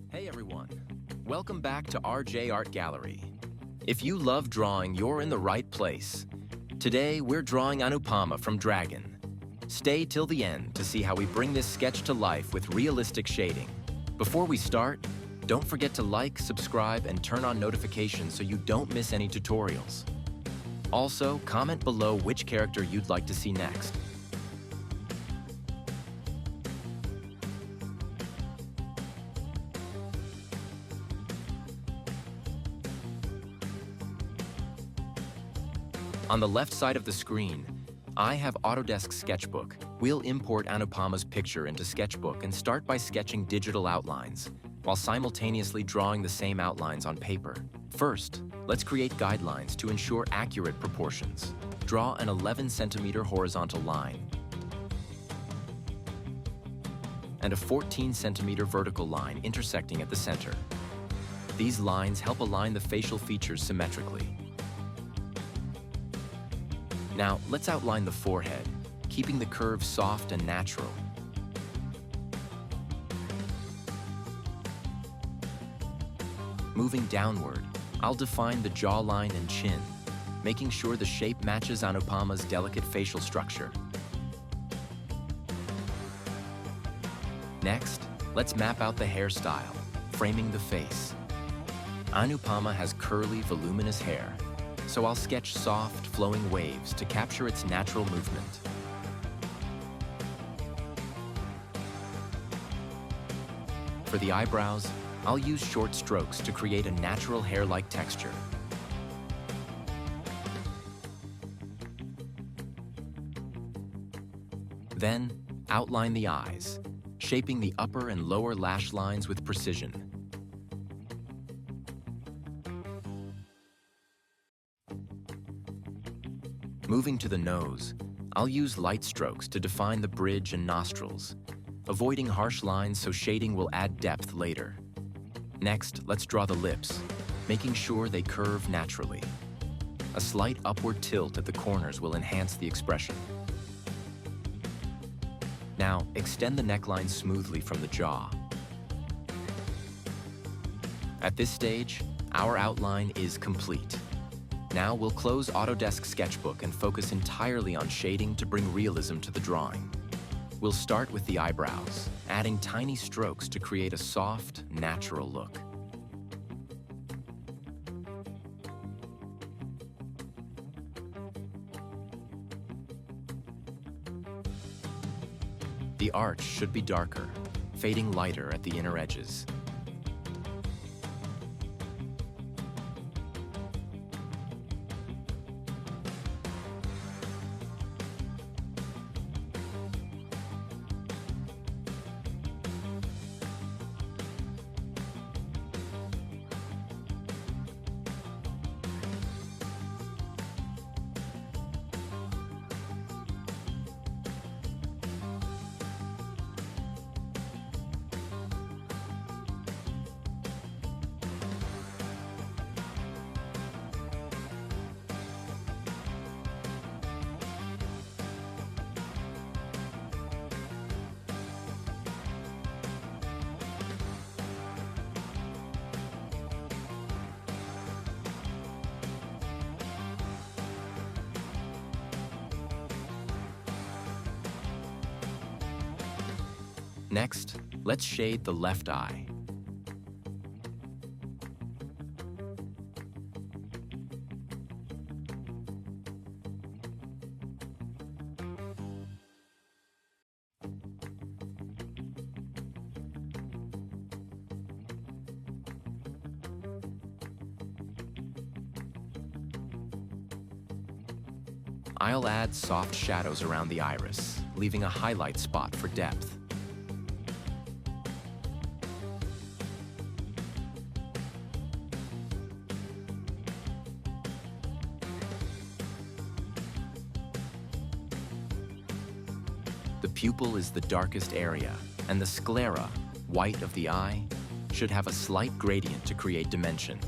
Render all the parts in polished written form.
Hey everyone, welcome back to RJ Art Gallery. If you love drawing, you're in the right place. Today, we're drawing Anupama from Dragon. Stay till the end to see how we bring this sketch to life with realistic shading. Before we start, don't forget to like, subscribe, and turn on notifications so you don't miss any tutorials. Also, comment below which character you'd like to see next. On the left side of the screen, I have Autodesk Sketchbook. We'll import Anupama's picture into Sketchbook and start by sketching digital outlines, while simultaneously drawing the same outlines on paper. First, let's create guidelines to ensure accurate proportions. Draw an 11 centimeter horizontal line and a 14 centimeter vertical line intersecting at the center. These lines help align the facial features symmetrically. Now, let's outline the forehead, keeping the curve soft and natural. Moving downward, I'll define the jawline and chin, making sure the shape matches Anupama's delicate facial structure. Next, let's map out the hairstyle, framing the face. Anupama has curly, voluminous hair, so I'll sketch soft, flowing waves to capture its natural movement. For the eyebrows, I'll use short strokes to create a natural hair-like texture. Then, outline the eyes, shaping the upper and lower lash lines with precision. Moving to the nose, I'll use light strokes to define the bridge and nostrils, avoiding harsh lines so shading will add depth later. Next, let's draw the lips, making sure they curve naturally. A slight upward tilt at the corners will enhance the expression. Now, extend the neckline smoothly from the jaw. At this stage, our outline is complete. Now we'll close Autodesk Sketchbook and focus entirely on shading to bring realism to the drawing. We'll start with the eyebrows, adding tiny strokes to create a soft, natural look. The arch should be darker, fading lighter at the inner edges. Next, let's shade the left eye. I'll add soft shadows around the iris, leaving a highlight spot for depth. The pupil is the darkest area, and the sclera, white of the eye, should have a slight gradient to create dimension.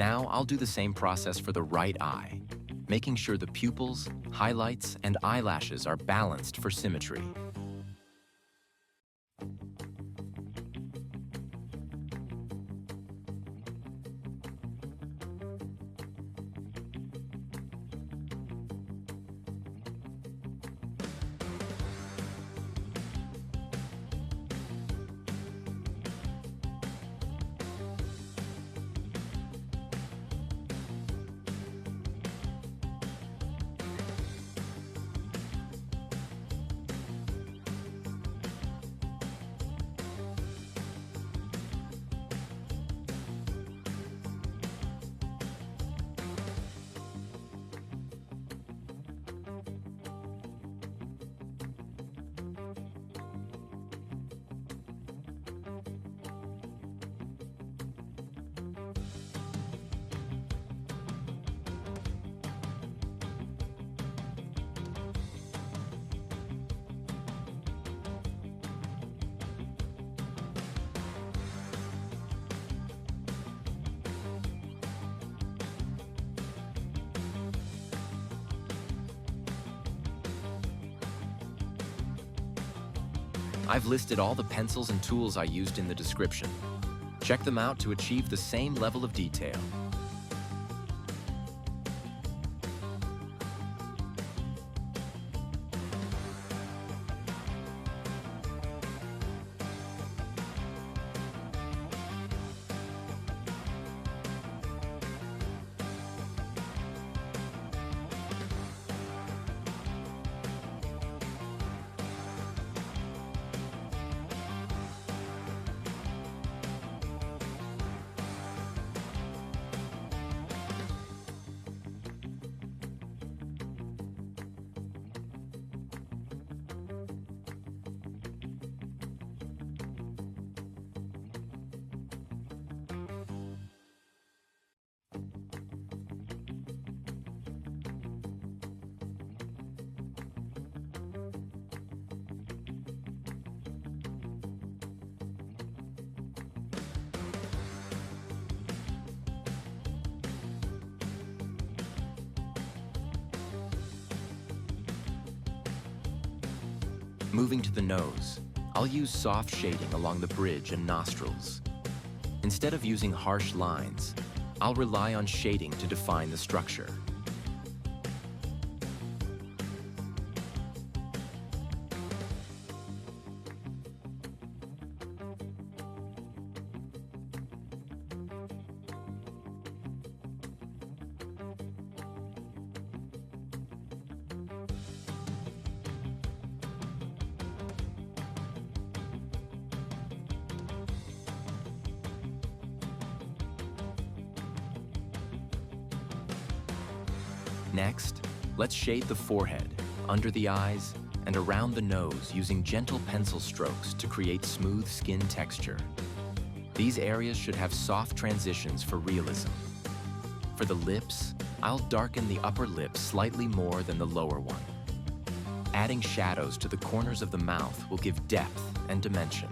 Now I'll do the same process for the right eye, making sure the pupils, highlights, and eyelashes are balanced for symmetry. I've listed all the pencils and tools I used in the description. Check them out to achieve the same level of detail. Moving to the nose, I'll use soft shading along the bridge and nostrils. Instead of using harsh lines, I'll rely on shading to define the structure. Next, let's shade the forehead, under the eyes, and around the nose using gentle pencil strokes to create smooth skin texture. These areas should have soft transitions for realism. For the lips, I'll darken the upper lip slightly more than the lower one. Adding shadows to the corners of the mouth will give depth and dimension.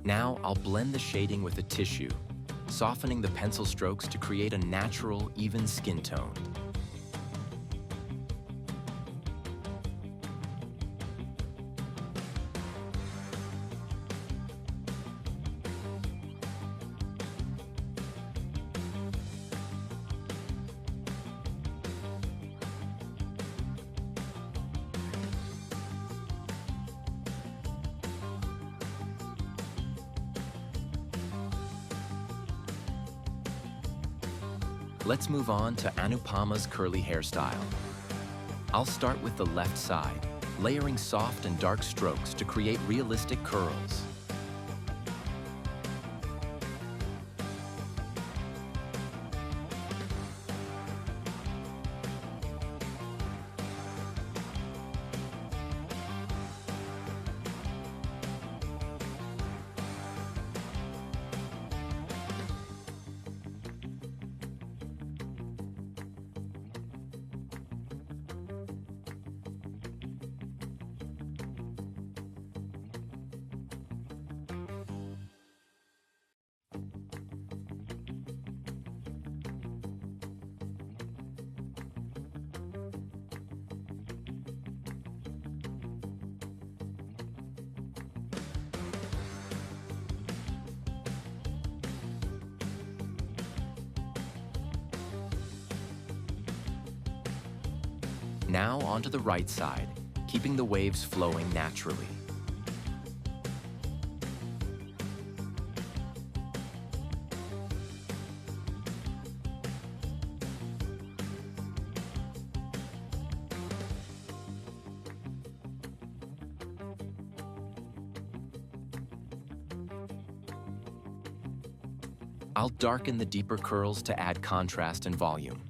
Now I'll blend the shading with a tissue, softening the pencil strokes to create a natural, even skin tone. Let's move on to Anupama's curly hairstyle. I'll start with the left side, layering soft and dark strokes to create realistic curls. Now onto the right side, keeping the waves flowing naturally. I'll darken the deeper curls to add contrast and volume.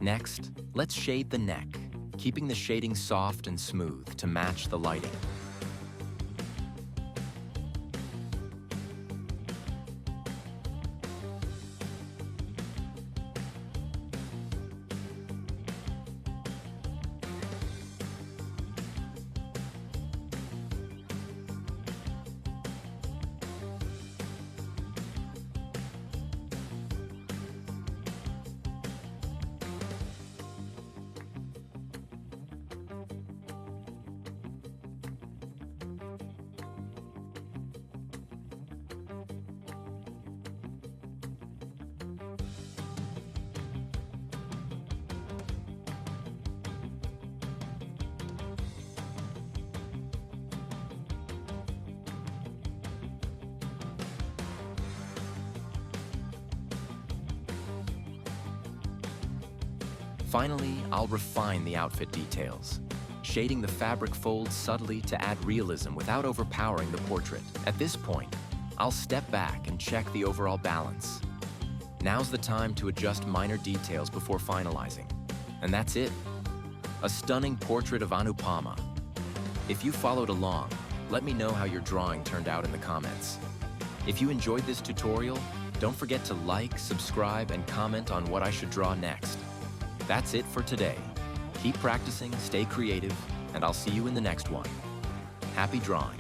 Next, let's shade the neck, keeping the shading soft and smooth to match the lighting. Finally, I'll refine the outfit details, shading the fabric folds subtly to add realism without overpowering the portrait. At this point, I'll step back and check the overall balance. Now's the time to adjust minor details before finalizing. And that's it. A stunning portrait of Anupama. If you followed along, let me know how your drawing turned out in the comments. If you enjoyed this tutorial, don't forget to like, subscribe, and comment on what I should draw next. That's it for today. Keep practicing, stay creative, and I'll see you in the next one. Happy drawing.